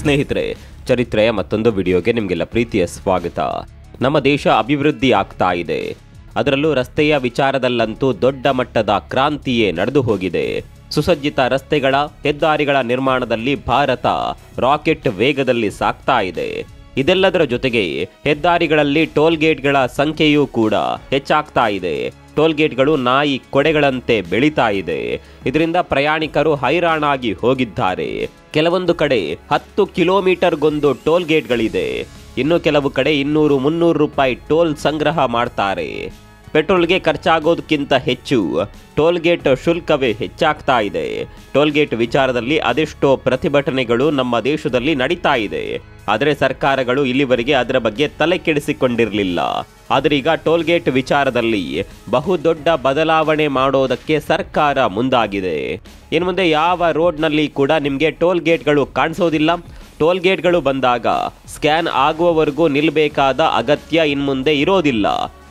ಸ್ನೇಹಿತರೆ, ಚರಿತ್ರೆಯ ಮತ್ತೊಂದು ವಿಡಿಯೋಗೆ ನಿಮಗೆಲ್ಲ ಪ್ರೀತಿಯ ಸ್ವಾಗತ. ನಮ್ಮ ದೇಶ ಅಭಿವೃದ್ಧಿ ಆಗ್ತಾ ಇದೆ. ಅದರಲ್ಲೂ ರಸ್ತೆಯ ವಿಚಾರದಲ್ಲಂತೂ ದೊಡ್ಡ ಮಟ್ಟದ ಕ್ರಾಂತಿಯೇ ನಡೆದು ಹೋಗಿದೆ. ಸುಸಜ್ಜಿತ ರಸ್ತೆಗಳ, ಹೆದ್ದಾರಿಗಳ ನಿರ್ಮಾಣದಲ್ಲಿ ಭಾರತ ರಾಕೆಟ್ ವೇಗದಲ್ಲಿ ಸಾಗ್ತಾ ಇದೆ. ಇದೆಲ್ಲದರ ಜೊತೆಗೆ ಹೆದ್ದಾರಿಗಳಲ್ಲಿ ಟೋಲ್ ಗೇಟ್ಗಳ ಸಂಖ್ಯೆಯೂ ಕೂಡ ಹೆಚ್ಚಾಗ್ತಾ ಇದೆ. ಟೋಲ್ ಗೇಟ್ಗಳು ನಾಯಿ ಕೊಡೆಗಳಂತೆ ಬೆಳೀತಾ ಇದೆ. ಇದರಿಂದ ಪ್ರಯಾಣಿಕರು ಹೈರಾಣಾಗಿ ಹೋಗಿದ್ದಾರೆ. ಕೆಲವೊಂದು ಕಡೆ 10 ಕಿಲೋಮೀಟರ್ಗೊಂದು ಟೋಲ್ ಗೇಟ್ಗಳಿದೆ. ಇನ್ನು ಕೆಲವು ಕಡೆ 200-300 ರೂಪಾಯಿ ಟೋಲ್ ಸಂಗ್ರಹ ಮಾಡ್ತಾರೆ. ಪೆಟ್ರೋಲ್ಗೆ ಖರ್ಚಾಗೋದಕ್ಕಿಂತ ಹೆಚ್ಚು ಟೋಲ್ಗೇಟ್ ಶುಲ್ಕವೇ ಹೆಚ್ಚಾಗ್ತಾ ಇದೆ. ಟೋಲ್ಗೇಟ್ ವಿಚಾರದಲ್ಲಿ ಅದೆಷ್ಟೋ ಪ್ರತಿಭಟನೆಗಳು ನಮ್ಮ ದೇಶದಲ್ಲಿ ನಡೀತಾ ಇದೆ. ಆದರೆ ಸರ್ಕಾರಗಳು ಇಲ್ಲಿವರೆಗೆ ಅದರ ಬಗ್ಗೆ ತಲೆ ಕೆಡಿಸಿಕೊಂಡಿರಲಿಲ್ಲ. ಆದರೆ ಈಗ ಟೋಲ್ಗೇಟ್ ವಿಚಾರದಲ್ಲಿ ಬಹುದೊಡ್ಡ ಬದಲಾವಣೆ ಮಾಡೋದಕ್ಕೆ ಸರ್ಕಾರ ಮುಂದಾಗಿದೆ. ಇನ್ನು ಮುಂದೆ ಯಾವ ರೋಡ್ನಲ್ಲಿ ಕೂಡ ನಿಮಗೆ ಟೋಲ್ಗೇಟ್ಗಳು ಕಾಣಿಸೋದಿಲ್ಲ. ಟೋಲ್ಗೇಟ್ಗಳು ಬಂದಾಗ ಸ್ಕ್ಯಾನ್ ಆಗುವವರೆಗೂ ನಿಲ್ಲಬೇಕಾದ ಅಗತ್ಯ ಇನ್ಮುಂದೆ ಇರೋದಿಲ್ಲ.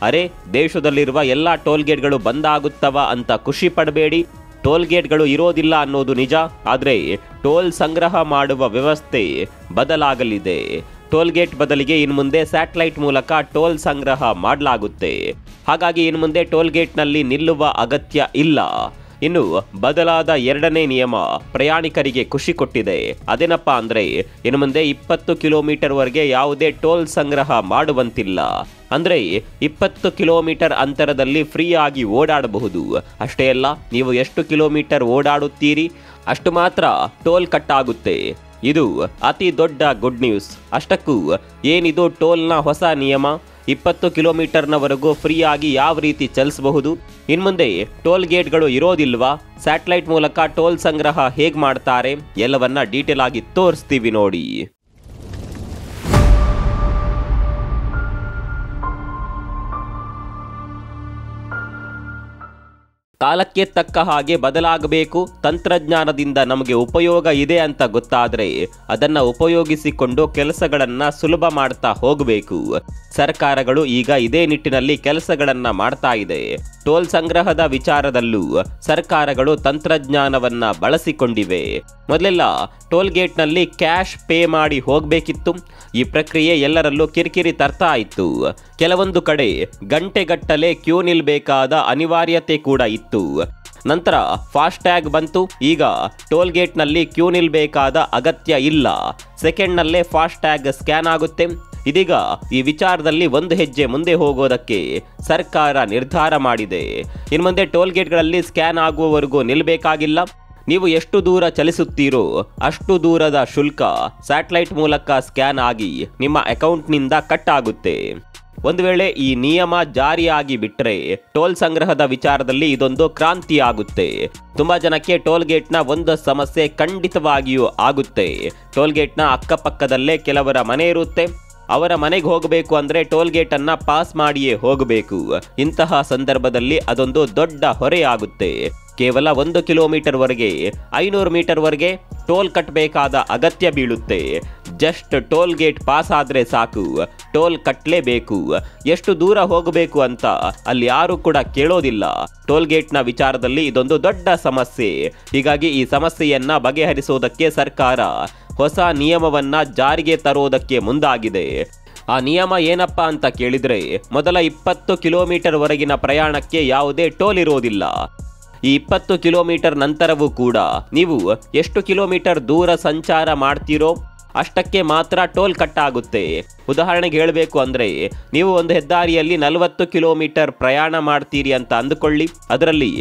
ಅರೆ, ದೇಶದಲ್ಲಿರುವ ಎಲ್ಲ ಟೋಲ್ಗೇಟ್ಗಳು ಬಂದಾಗುತ್ತವ ಅಂತ ಖುಷಿ ಪಡಬೇಡಿ. ಟೋಲ್ಗೇಟ್ಗಳು ಇರೋದಿಲ್ಲ ಅನ್ನೋದು ನಿಜ. ಆದರೆ ಟೋಲ್ ಸಂಗ್ರಹ ಮಾಡುವ ವ್ಯವಸ್ಥೆ ಬದಲಾಗಲಿದೆ. ಟೋಲ್ಗೇಟ್ ಬದಲಿಗೆ ಇನ್ಮುಂದೆ ಸ್ಯಾಟಲೈಟ್ ಮೂಲಕ ಟೋಲ್ ಸಂಗ್ರಹ ಮಾಡಲಾಗುತ್ತೆ. ಹಾಗಾಗಿ ಇನ್ಮುಂದೆ ಟೋಲ್ಗೇಟ್ನಲ್ಲಿ ನಿಲ್ಲುವ ಅಗತ್ಯ ಇಲ್ಲ. ಇನ್ನು ಬದಲಾದ ಎರಡನೇ ನಿಯಮ ಪ್ರಯಾಣಿಕರಿಗೆ ಖುಷಿ ಕೊಟ್ಟಿದೆ. ಅದೇನಪ್ಪ ಅಂದ್ರೆ, ಇನ್ನು ಮುಂದೆ 20 ಕಿಲೋಮೀಟರ್ವರೆಗೆ ಯಾವುದೇ ಟೋಲ್ ಸಂಗ್ರಹ ಮಾಡುವಂತಿಲ್ಲ. ಅಂದ್ರೆ 20 ಕಿಲೋಮೀಟರ್ ಅಂತರದಲ್ಲಿ ಫ್ರೀ ಆಗಿ ಓಡಾಡಬಹುದು. ಅಷ್ಟೇ ಅಲ್ಲ, ನೀವು ಎಷ್ಟು ಕಿಲೋಮೀಟರ್ ಓಡಾಡುತ್ತೀರಿ ಅಷ್ಟು ಮಾತ್ರ ಟೋಲ್ ಕಟ್ ಆಗುತ್ತೆ. ಇದು ಅತಿ ದೊಡ್ಡ ಗುಡ್ ನ್ಯೂಸ್. ಅಷ್ಟಕ್ಕೂ ಏನಿದು ಟೋಲ್ನ ಹೊಸ ನಿಯಮ? 20 ಕಿಲೋಮೀಟರ್ನವರೆಗೂ ಫ್ರೀ ಆಗಿ ಯಾವ ರೀತಿ ಚಲಿಸಬಹುದು? ಇನ್ಮುಂದೆ ಟೋಲ್ ಗೇಟ್ಗಳು ಇರೋದಿಲ್ವಾ? ಸ್ಯಾಟಲೈಟ್ ಮೂಲಕ ಟೋಲ್ ಸಂಗ್ರಹ ಹೇಗೆ ಮಾಡ್ತಾರೆ? ಎಲ್ಲವನ್ನ ಡೀಟೇಲ್ ಆಗಿ ತೋರಿಸ್ತೀವಿ ನೋಡಿ. ಕಾಲಕ್ಕೆ ತಕ್ಕ ಹಾಗೆ ಬದಲಾಗಬೇಕು. ತಂತ್ರಜ್ಞಾನದಿಂದ ನಮಗೆ ಉಪಯೋಗ ಇದೆ ಅಂತ ಗೊತ್ತಾದರೆ ಅದನ್ನು ಉಪಯೋಗಿಸಿಕೊಂಡು ಕೆಲಸಗಳನ್ನು ಸುಲಭ ಮಾಡ್ತಾ ಹೋಗಬೇಕು. ಸರ್ಕಾರಗಳು ಈಗ ಇದೇ ನಿಟ್ಟಿನಲ್ಲಿ ಕೆಲಸಗಳನ್ನು ಮಾಡ್ತಾ ಇದೆ. ಟೋಲ್ ಸಂಗ್ರಹದ ವಿಚಾರದಲ್ಲೂ ಸರ್ಕಾರಗಳು ತಂತ್ರಜ್ಞಾನವನ್ನ ಬಳಸಿಕೊಂಡಿವೆ. ಮೊದಲೆಲ್ಲ ಟೋಲ್ ಗೇಟ್ನಲ್ಲಿ ಕ್ಯಾಶ್ ಪೇ ಮಾಡಿ ಹೋಗಬೇಕಿತ್ತು. ಈ ಪ್ರಕ್ರಿಯೆ ಎಲ್ಲರಲ್ಲೂ ಕಿರಿಕಿರಿ ತರ್ತಾ ಇತ್ತು. ಕೆಲವೊಂದು ಕಡೆ ಗಂಟೆಗಟ್ಟಲೆ ಕ್ಯೂ ನಿಲ್ಬೇಕಾದ ಅನಿವಾರ್ಯತೆ ಕೂಡ ಇತ್ತು. ನಂತರ ಫಾಸ್ಟ್ಯಾಗ್ ಬಂತು. ಈಗ ಟೋಲ್ ಗೇಟ್ನಲ್ಲಿ ಕ್ಯೂ ನಿಲ್ಬೇಕಾದ ಅಗತ್ಯ ಇಲ್ಲ. ಸೆಕೆಂಡ್ನಲ್ಲೇ ಫಾಸ್ಟ್ಯಾಗ್ ಸ್ಕ್ಯಾನ್ ಆಗುತ್ತೆ. ಇದೀಗ ಈ ವಿಚಾರದಲ್ಲಿ ಒಂದು ಹೆಜ್ಜೆ ಮುಂದೆ ಹೋಗೋದಕ್ಕೆ ಸರ್ಕಾರ ನಿರ್ಧಾರ ಮಾಡಿದೆ. ಇನ್ನು ಮುಂದೆ ಟೋಲ್ ಗೇಟ್ಗಳಲ್ಲಿ ಸ್ಕ್ಯಾನ್ ಆಗುವವರೆಗೂ ನಿಲ್ಲಬೇಕಾಗಿಲ್ಲ. ನೀವು ಎಷ್ಟು ದೂರ ಚಲಿಸುತ್ತೀರೋ ಅಷ್ಟು ದೂರದ ಶುಲ್ಕ ಸ್ಯಾಟಲೈಟ್ ಮೂಲಕ ಸ್ಕ್ಯಾನ್ ಆಗಿ ನಿಮ್ಮ ಅಕೌಂಟ್ನಿಂದ ಕಟ್ ಆಗುತ್ತೆ. ಒಂದು ವೇಳೆ ಈ ನಿಯಮ ಜಾರಿಯಾಗಿ ಬಿಟ್ಟರೆ ಟೋಲ್ ಸಂಗ್ರಹದ ವಿಚಾರದಲ್ಲಿ ಇದೊಂದು ಕ್ರಾಂತಿ ಆಗುತ್ತೆ. ತುಂಬಾ ಜನಕ್ಕೆ ಟೋಲ್ ಗೇಟ್ನ ಒಂದು ಸಮಸ್ಯೆ ಖಂಡಿತವಾಗಿಯೂ ಆಗುತ್ತೆ. ಟೋಲ್ ಗೇಟ್ನ ಅಕ್ಕಪಕ್ಕದಲ್ಲೇ ಕೆಲವರ ಮನೆ ಇರುತ್ತೆ. ಅವರ ಮನೆಗೆ ಹೋಗಬೇಕು ಅಂದ್ರೆ ಟೋಲ್ ಗೇಟ್ ಅನ್ನ ಪಾಸ್ ಮಾಡಿಯೇ ಹೋಗಬೇಕು. ಇಂತಹ ಸಂದರ್ಭದಲ್ಲಿ ಅದೊಂದು ದೊಡ್ಡ ಹೊರೆಯಾಗುತ್ತೆ. ಕೇವಲ 1 ಕಿಲೋಮೀಟರ್ ವರೆಗೆ 500 ಮೀಟರ್ ವರೆಗೆ ಟೋಲ್ ಕಟ್ಟಬೇಕಾದ ಅಗತ್ಯ ಬೀಳುತ್ತೆ. ಜಸ್ಟ್ ಟೋಲ್ ಗೇಟ್ ಪಾಸ್ ಆದ್ರೆ ಸಾಕು, ಟೋಲ್ ಕಟ್ಟಲೇಬೇಕು. ಎಷ್ಟು ದೂರ ಹೋಗಬೇಕು ಅಂತ ಅಲ್ಲಿ ಯಾರು ಕೂಡ ಕೇಳೋದಿಲ್ಲ. ಟೋಲ್ ಗೇಟ್ನ ವಿಚಾರದಲ್ಲಿ ಇದೊಂದು ದೊಡ್ಡ ಸಮಸ್ಯೆ. ಹೀಗಾಗಿ ಈ ಸಮಸ್ಯೆಯನ್ನ ಬಗೆಹರಿಸೋದಕ್ಕೆ ಸರ್ಕಾರ ಹೊಸ ನಿಯಮವನ್ನ ಜಾರಿಗೆ ತರೋದಕ್ಕೆ ಮುಂದಾಗಿದೆ. ಆ ನಿಯಮ ಏನಪ್ಪ ಅಂತ ಕೇಳಿದ್ರೆ, ಮೊದಲ 20 ಕಿಲೋಮೀಟರ್ ವರೆಗಿನ ಪ್ರಯಾಣಕ್ಕೆ ಯಾವುದೇ ಟೋಲ್ ಇರೋದಿಲ್ಲ. ಈ 20 ಕಿಲೋಮೀಟರ್ ನಂತರವೂ ಕೂಡ ನೀವು ಎಷ್ಟು ಕಿಲೋಮೀಟರ್ ದೂರ ಸಂಚಾರ ಮಾಡ್ತೀರೋ ಅಷ್ಟಕ್ಕೆ ಮಾತ್ರ ಟೋಲ್ ಕಟ್ ಆಗುತ್ತೆ. ಉದಾಹರಣೆಗೆ ಹೇಳಬೇಕು ಅಂದರೆ, ನೀವು ಒಂದು ಹೆದ್ದಾರಿಯಲ್ಲಿ 40 ಕಿಲೋಮೀಟರ್ ಪ್ರಯಾಣ ಮಾಡ್ತೀರಿ ಅಂತ ಅಂದುಕೊಳ್ಳಿ. ಅದರಲ್ಲಿ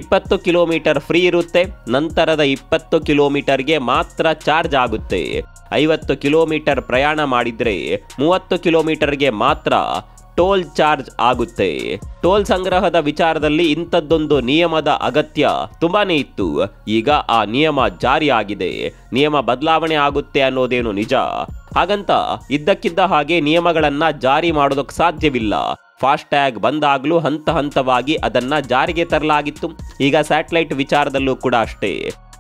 20 ಕಿಲೋಮೀಟರ್ ಫ್ರೀ ಇರುತ್ತೆ. ನಂತರದ 20 ಕಿಲೋಮೀಟರ್ಗೆ ಮಾತ್ರ ಚಾರ್ಜ್ ಆಗುತ್ತೆ. 50 ಕಿಲೋಮೀಟರ್ ಪ್ರಯಾಣ ಮಾಡಿದರೆ 30 ಕಿಲೋಮೀಟರ್ಗೆ ಮಾತ್ರ ಟೋಲ್ ಚಾರ್ಜ್ ಆಗುತ್ತೆ. ಟೋಲ್ ಸಂಗ್ರಹದ ವಿಚಾರದಲ್ಲಿ ಇಂಥದ್ದೊಂದು ನಿಯಮದ ಅಗತ್ಯ ತುಂಬಾನೇ ಇತ್ತು. ಈಗ ಆ ನಿಯಮ ಜಾರಿಯಾಗಿದೆ. ನಿಯಮ ಬದಲಾವಣೆ ಆಗುತ್ತೆ ಅನ್ನೋದೇನು ನಿಜ. ಹಾಗಂತ ಇದ್ದಕ್ಕಿದ್ದ ಹಾಗೆ ನಿಯಮಗಳನ್ನ ಜಾರಿ ಮಾಡೋದಕ್ಕೆ ಸಾಧ್ಯವಿಲ್ಲ. ಫಾಸ್ಟ್ಯಾಗ್ ಬಂದಾಗಲೂ ಹಂತ ಹಂತವಾಗಿ ಅದನ್ನ ಜಾರಿಗೆ ತರಲಾಗಿತ್ತು. ಈಗ ಸ್ಯಾಟಲೈಟ್ ವಿಚಾರದಲ್ಲೂ ಕೂಡ ಅಷ್ಟೇ,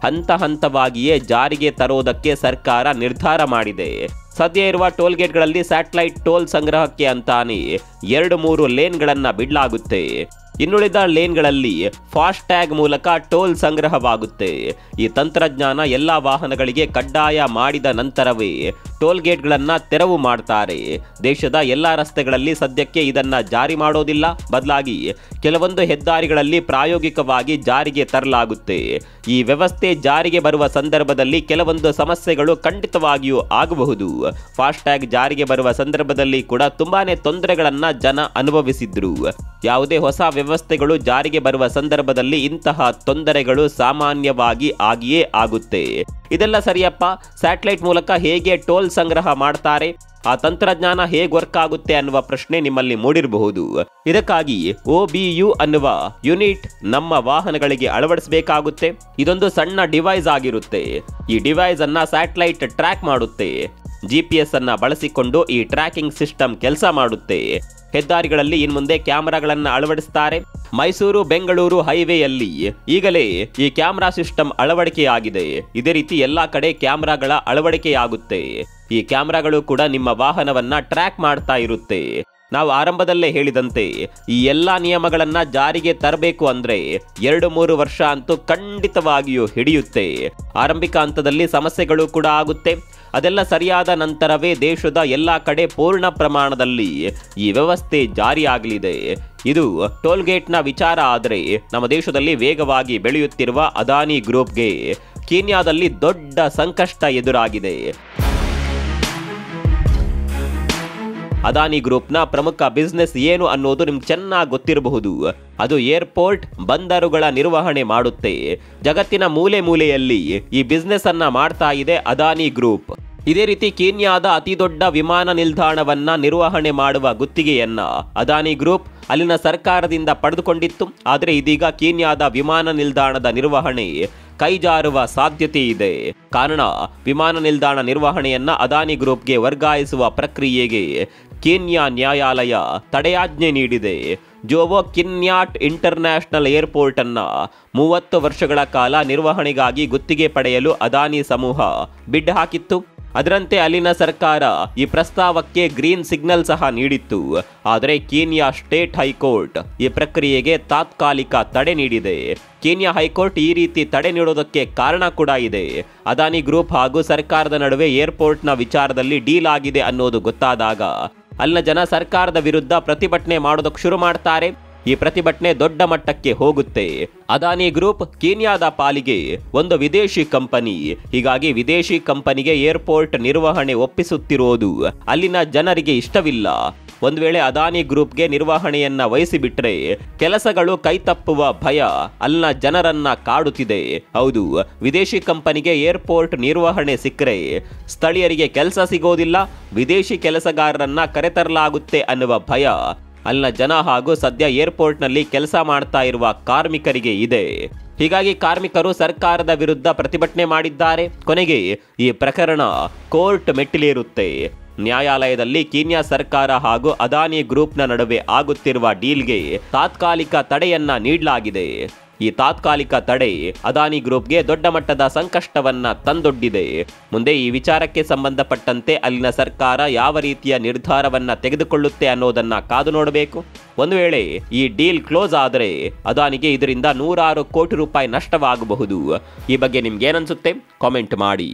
ಹಂತ ಹಂತವಾಗಿಯೇ ಜಾರಿಗೆ ತರೋದಕ್ಕೆ ಸರ್ಕಾರ ನಿರ್ಧಾರ ಮಾಡಿದೆ. ಸದ್ಯ ಇರುವ ಟೋಲ್ ಗೇಟ್ಗಳಲ್ಲಿ ಸ್ಯಾಟಲೈಟ್ ಟೋಲ್ ಸಂಗ್ರಹಕ್ಕೆ ಅಂತಾನೆ 2-3 ಲೇನ್ಗಳನ್ನು ಬಿಡಲಾಗುತ್ತೆ. ಇನ್ನುಳಿದ ಲೇನ್ಗಳಲ್ಲಿ ಫಾಸ್ಟ್ ಟ್ಯಾಗ್ ಮೂಲಕ ಟೋಲ್ ಸಂಗ್ರಹವಾಗುತ್ತೆ. ಈ ತಂತ್ರಜ್ಞಾನ ಎಲ್ಲ ವಾಹನಗಳಿಗೆ ಕಡ್ಡಾಯ ಮಾಡಿದ ನಂತರವೇ ಟೋಲ್ ಗೇಟ್ಗಳನ್ನು ತೆರವು ಮಾಡ್ತಾರೆ. ದೇಶದ ಎಲ್ಲ ರಸ್ತೆಗಳಲ್ಲಿ ಸದ್ಯಕ್ಕೆ ಇದನ್ನ ಜಾರಿ ಮಾಡೋದಿಲ್ಲ, ಬದಲಾಗಿ ಕೆಲವೊಂದು ಹೆದ್ದಾರಿಗಳಲ್ಲಿ ಪ್ರಾಯೋಗಿಕವಾಗಿ ಜಾರಿಗೆ ತರಲಾಗುತ್ತೆ. ಈ ವ್ಯವಸ್ಥೆ ಜಾರಿಗೆ ಬರುವ ಸಂದರ್ಭದಲ್ಲಿ ಕೆಲವೊಂದು ಸಮಸ್ಯೆಗಳು ಖಂಡಿತವಾಗಿಯೂ ಆಗಬಹುದು. ಫಾಸ್ಟ್ ಟ್ಯಾಗ್ ಜಾರಿಗೆ ಬರುವ ಸಂದರ್ಭದಲ್ಲಿ ಕೂಡ ತುಂಬಾನೇ ತೊಂದರೆಗಳನ್ನ ಜನ ಅನುಭವಿಸಿದ್ರು. ಯಾವುದೇ ಹೊಸ ವ್ಯವಸ್ಥೆಗಳು ಜಾರಿಗೆ ಬರುವ ಸಂದರ್ಭದಲ್ಲಿ ಇಂತಹ ತೊಂದರೆಗಳು ಸಾಮಾನ್ಯವಾಗಿ ಆಗಿಯೇ ಆಗುತ್ತೆ. ಇದೆಲ್ಲ ಸರಿಯಪ್ಪ, ಸ್ಯಾಟಲೈಟ್ ಮೂಲಕ ಹೇಗೆ ಟೋಲ್ ಸಂಗ್ರಹ ಮಾಡ್ತಾರೆ, ಆ ತಂತ್ರಜ್ಞಾನ ಹೇಗೆ ವರ್ಕ್ ಆಗುತ್ತೆ ಅನ್ನುವ ಪ್ರಶ್ನೆ ನಿಮ್ಮಲ್ಲಿ ಮೂಡಿರಬಹುದು. ಇದಕ್ಕಾಗಿ OBU ಅನ್ನುವ ಯೂನಿಟ್ ನಮ್ಮ ವಾಹನಗಳಿಗೆ ಅಳವಡಿಸಬೇಕಾಗುತ್ತೆ. ಇದೊಂದು ಸಣ್ಣ ಡಿವೈಸ್ ಆಗಿರುತ್ತೆ. ಈ ಡಿವೈಸ್ ಅನ್ನ ಸ್ಯಾಟಲೈಟ್ ಟ್ರ್ಯಾಕ್ ಮಾಡುತ್ತೆ. GPS ಅನ್ನ ಬಳಸಿಕೊಂಡು ಈ ಟ್ರ್ಯಾಕಿಂಗ್ ಸಿಸ್ಟಮ್ ಕೆಲಸ ಮಾಡುತ್ತೆ. ಹೆದ್ದಾರಿಗಳಲ್ಲಿ ಇನ್ಮುಂದೆ ಕ್ಯಾಮೆರಾಗಳನ್ನು ಅಳವಡಿಸುತ್ತಾರೆ. ಮೈಸೂರು ಬೆಂಗಳೂರು ಹೈವೇಯಲ್ಲಿ ಈಗಲೇ ಈ ಕ್ಯಾಮೆರಾ ಸಿಸ್ಟಮ್ ಅಳವಡಿಕೆಯಾಗಿದೆ. ಇದೇ ರೀತಿ ಎಲ್ಲಾ ಕಡೆ ಕ್ಯಾಮೆರಾಗಳ ಅಳವಡಿಕೆಯಾಗುತ್ತೆ. ಈ ಕ್ಯಾಮೆರಾಗಳು ಕೂಡ ನಿಮ್ಮ ವಾಹನವನ್ನ ಟ್ರ್ಯಾಕ್ ಮಾಡ್ತಾ ಇರುತ್ತೆ. ನಾವು ಆರಂಭದಲ್ಲೇ ಹೇಳಿದಂತೆ ಈ ಎಲ್ಲಾ ನಿಯಮಗಳನ್ನ ಜಾರಿಗೆ ತರಬೇಕು ಅಂದ್ರೆ 2-3 ವರ್ಷ ಅಂತೂ ಖಂಡಿತವಾಗಿಯೂ ಹಿಡಿಯುತ್ತೆ. ಆರಂಭಿಕ ಹಂತದಲ್ಲಿ ಸಮಸ್ಯೆಗಳು ಕೂಡ ಆಗುತ್ತೆ. ಅದೆಲ್ಲ ಸರಿಯಾದ ನಂತರವೇ ದೇಶದ ಎಲ್ಲ ಕಡೆ ಪೂರ್ಣ ಪ್ರಮಾಣದಲ್ಲಿ ಈ ವ್ಯವಸ್ಥೆ ಜಾರಿಯಾಗಲಿದೆ. ಇದು ಟೋಲ್ ಗೇಟ್ನ ವಿಚಾರ ಆದರೆ ನಮ್ಮ ದೇಶದಲ್ಲಿ ವೇಗವಾಗಿ ಬೆಳೆಯುತ್ತಿರುವ ಅದಾನಿ ಗ್ರೂಪ್ಗೆ ಕೀನ್ಯಾದಲ್ಲಿ ದೊಡ್ಡ ಸಂಕಷ್ಟ ಎದುರಾಗಿದೆ. ಅದಾನಿ ಗ್ರೂಪ್ನ ಪ್ರಮುಖ ಬಿಸ್ನೆಸ್ ಏನು ಅನ್ನೋದು ನಿಮ್ಗೆ ಚೆನ್ನಾಗಿ ಗೊತ್ತಿರಬಹುದು. ಅದು ಏರ್ಪೋರ್ಟ್, ಬಂದರುಗಳ ನಿರ್ವಹಣೆ ಮಾಡುತ್ತೆ. ಜಗತ್ತಿನ ಮೂಲೆ ಮೂಲೆಯಲ್ಲಿ ಈ ಬಿಸ್ನೆಸ್ ಅನ್ನ ಮಾಡ್ತಾ ಇದೆ ಅದಾನಿ ಗ್ರೂಪ್. ಇದೇ ರೀತಿ ಕೀನ್ಯಾದ ಅತಿ ದೊಡ್ಡ ವಿಮಾನ ನಿಲ್ದಾಣವನ್ನ ನಿರ್ವಹಣೆ ಮಾಡುವ ಗುತ್ತಿಗೆಯನ್ನ ಅದಾನಿ ಗ್ರೂಪ್ ಅಲ್ಲಿನ ಸರ್ಕಾರದಿಂದ ಪಡೆದುಕೊಂಡಿತ್ತು. ಆದರೆ ಇದೀಗ ಕೀನ್ಯಾದ ವಿಮಾನ ನಿಲ್ದಾಣದ ನಿರ್ವಹಣೆ ಕೈಜಾರುವ ಸಾಧ್ಯತೆ ಇದೆ. ಕಾರಣ, ವಿಮಾನ ನಿಲ್ದಾಣ ನಿರ್ವಹಣೆಯನ್ನ ಅದಾನಿ ಗ್ರೂಪ್ಗೆ ವರ್ಗಾಯಿಸುವ ಪ್ರಕ್ರಿಯೆಗೆ ಕೀನ್ಯಾ ನ್ಯಾಯಾಲಯ ತಡೆಯಾಜ್ಞೆ ನೀಡಿದೆ. ಜೋವೋ ಕಿನ್ಯಾಟ್ ಇಂಟರ್ನ್ಯಾಷನಲ್ ಏರ್ಪೋರ್ಟ್ ಅನ್ನ 30 ವರ್ಷಗಳ ಕಾಲ ನಿರ್ವಹಣೆಗಾಗಿ ಗುತ್ತಿಗೆ ಪಡೆಯಲು ಅದಾನಿ ಸಮೂಹ ಬಿಡ್ ಹಾಕಿತ್ತು. ಅದರಂತೆ ಅಲ್ಲಿನ ಸರ್ಕಾರ ಈ ಪ್ರಸ್ತಾವಕ್ಕೆ ಗ್ರೀನ್ ಸಿಗ್ನಲ್ ಸಹ ನೀಡಿತ್ತು. ಆದರೆ ಕೀನ್ಯಾ ಸ್ಟೇಟ್ ಹೈಕೋರ್ಟ್ ಈ ಪ್ರಕ್ರಿಯೆಗೆ ತಾತ್ಕಾಲಿಕ ತಡೆ ನೀಡಿದೆ. ಕೀನ್ಯಾ ಹೈಕೋರ್ಟ್ ಈ ರೀತಿ ತಡೆ ನೀಡೋದಕ್ಕೆ ಕಾರಣ ಕೂಡ ಇದೆ. ಅದಾನಿ ಗ್ರೂಪ್ ಹಾಗೂ ಸರ್ಕಾರದ ನಡುವೆ ಏರ್ಪೋರ್ಟ್ನ ವಿಚಾರದಲ್ಲಿ ಡೀಲ್ ಆಗಿದೆ ಅನ್ನೋದು ಗೊತ್ತಾದಾಗ ಅಲ್ಲಿನ ಜನ ಸರ್ಕಾರದ ವಿರುದ್ಧ ಪ್ರತಿಭಟನೆ ಮಾಡೋದಕ್ಕೆ ಶುರು ಮಾಡ್ತಾರೆ. ಈ ಪ್ರತಿಭಟನೆ ದೊಡ್ಡ ಮಟ್ಟಕ್ಕೆ ಹೋಗುತ್ತೆ. ಅದಾನಿ ಗ್ರೂಪ್ ಕೀನ್ಯಾದ ಪಾಲಿಗೆ ಒಂದು ವಿದೇಶಿ ಕಂಪನಿ. ಹೀಗಾಗಿ ವಿದೇಶಿ ಕಂಪನಿಗೆ ಏರ್ಪೋರ್ಟ್ ನಿರ್ವಹಣೆ ಒಪ್ಪಿಸುತ್ತಿರೋದು ಅಲ್ಲಿನ ಜನರಿಗೆ ಇಷ್ಟವಿಲ್ಲ. ಒಂದು ವೇಳೆ ಅದಾನಿ ಗ್ರೂಪ್ಗೆ ನಿರ್ವಹಣೆಯನ್ನ ವಹಿಸಿಬಿಟ್ರೆ ಕೆಲಸಗಳು ಕೈತಪ್ಪುವ ಭಯ ಅಲ್ಲಿನ ಜನರನ್ನ ಕಾಡುತ್ತಿದೆ. ಹೌದು, ವಿದೇಶಿ ಕಂಪನಿಗೆ ಏರ್ಪೋರ್ಟ್ ನಿರ್ವಹಣೆ ಸಿಕ್ಕರೆ ಸ್ಥಳೀಯರಿಗೆ ಕೆಲಸ ಸಿಗೋದಿಲ್ಲ, ವಿದೇಶಿ ಕೆಲಸಗಾರರನ್ನ ಕರೆತರಲಾಗುತ್ತೆ ಅನ್ನುವ ಭಯ ಅಲ್ಲಿನ ಜನ ಹಾಗೂ ಸದ್ಯ ಏರ್ಪೋರ್ಟ್ನಲ್ಲಿ ಕೆಲಸ ಮಾಡ್ತಾ ಇರುವ ಕಾರ್ಮಿಕರಿಗೆ ಇದೆ. ಹೀಗಾಗಿ ಕಾರ್ಮಿಕರು ಸರ್ಕಾರದ ವಿರುದ್ಧ ಪ್ರತಿಭಟನೆ ಮಾಡಿದ್ದಾರೆ. ಕೊನೆಗೆ ಈ ಪ್ರಕರಣ ಕೋರ್ಟ್ ಮೆಟ್ಟಿಲೇರುತ್ತೆ. ನ್ಯಾಯಾಲಯದಲ್ಲಿ ಕೀನ್ಯಾ ಸರ್ಕಾರ ಹಾಗೂ ಅದಾನಿ ಗ್ರೂಪ್ನ ನಡುವೆ ಆಗುತ್ತಿರುವ ಡೀಲ್ಗೆ ತಾತ್ಕಾಲಿಕ ತಡೆಯನ್ನ ನೀಡಲಾಗಿದೆ. ಈ ತಾತ್ಕಾಲಿಕ ತಡೆ ಅದಾನಿ ಗ್ರೂಪ್ಗೆ ದೊಡ್ಡ ಮಟ್ಟದ ಸಂಕಷ್ಟವನ್ನ ತಂದೊಡ್ಡಿದೆ. ಮುಂದೆ ಈ ವಿಚಾರಕ್ಕೆ ಸಂಬಂಧಪಟ್ಟಂತೆ ಅಲ್ಲಿನ ಸರ್ಕಾರ ಯಾವ ರೀತಿಯ ನಿರ್ಧಾರವನ್ನ ತೆಗೆದುಕೊಳ್ಳುತ್ತೆ ಅನ್ನೋದನ್ನ ಕಾದು ನೋಡಬೇಕು. ಒಂದು ವೇಳೆ ಈ ಡೀಲ್ ಕ್ಲೋಸ್ ಆದರೆ ಅದಾನಿಗೆ ಇದರಿಂದ 100 ಕೋಟಿ ರೂಪಾಯಿ ನಷ್ಟವಾಗಬಹುದು. ಈ ಬಗ್ಗೆ ನಿಮ್ಗೇನನ್ಸುತ್ತೆ ಕಾಮೆಂಟ್ ಮಾಡಿ.